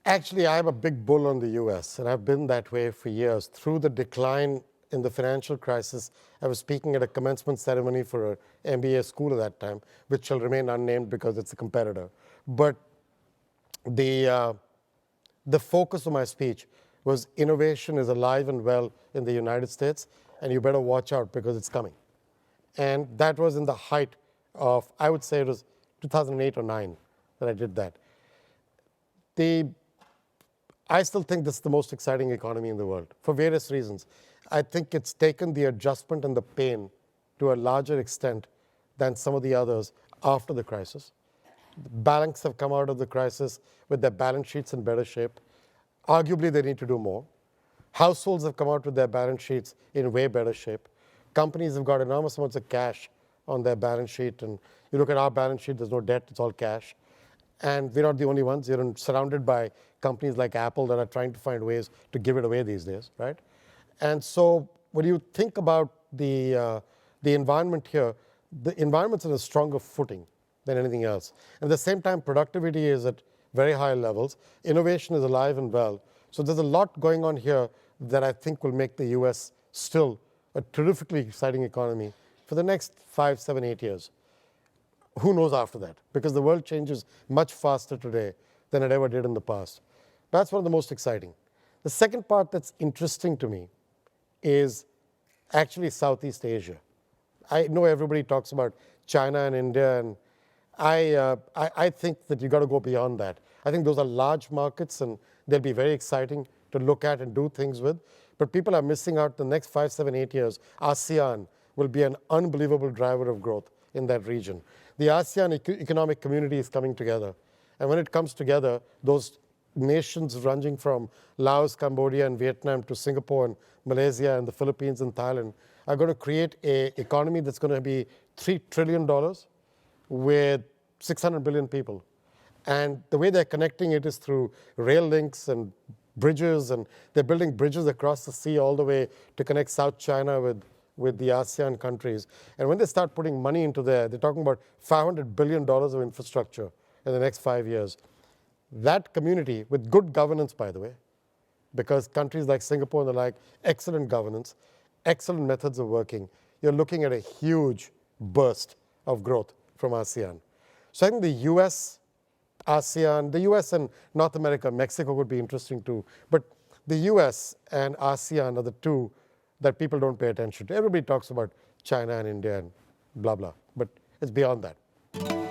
Actually, I'm a big bull on the US, and I've been that way for years. Through the decline in the financial crisis, I was speaking at a commencement ceremony for an MBA school at that time, which shall remain unnamed because it's a competitor. But the, the focus of my speech was innovation is alive and well in the United States, and you better watch out because it's coming. And that was in the height of, I would say it was 2008 or 9 that I did that. I still think this is the most exciting economy in the world for various reasons. I think it's taken the adjustment and the pain to a larger extent than some of the others after the crisis. Banks have come out of the crisis with their balance sheets in better shape. Arguably, they need to do more. Households have come out with their balance sheets in way better shape. Companies have got enormous amounts of cash on their balance sheet. And you look at our balance sheet, there's no debt, it's all cash. And we're not the only ones. You're surrounded by companies like Apple that are trying to find ways to give it away these days, right? And so when you think about the environment here, the environment's in a stronger footing than anything else. And at the same time, productivity is at very high levels. Innovation is alive and well. So there's a lot going on here that I think will make the US still a terrifically exciting economy for the next 5, 7, 8 years. Who knows after that? Because the world changes much faster today than it ever did in the past. That's one of the most exciting. The second part that's interesting to me is actually Southeast Asia. I know everybody talks about China and India, and I think that you've got to go beyond that. I think those are large markets, and they'll be very exciting to look at and do things with. But people are missing out the next 5, 7, 8 years. ASEAN will be an unbelievable driver of growth in that region. The ASEAN economic community is coming together. And when it comes together, those nations ranging from Laos, Cambodia, and Vietnam to Singapore and Malaysia and the Philippines and Thailand are going to create an economy that's going to be $3 trillion with 600 billion people. And the way they're connecting it is through rail links and bridges, and they're building bridges across the sea all the way to connect South China with the ASEAN countries. And when they start putting money into there, they're talking about $500 billion of infrastructure in the next 5 years. That community, with good governance, by the way, because countries like Singapore and the like, excellent governance, excellent methods of working, you're looking at a huge burst of growth from ASEAN. So I think the US, ASEAN, the US and North America, Mexico would be interesting too. But the US and ASEAN are the two that people don't pay attention to. Everybody talks about China and India and blah, blah, but it's beyond that.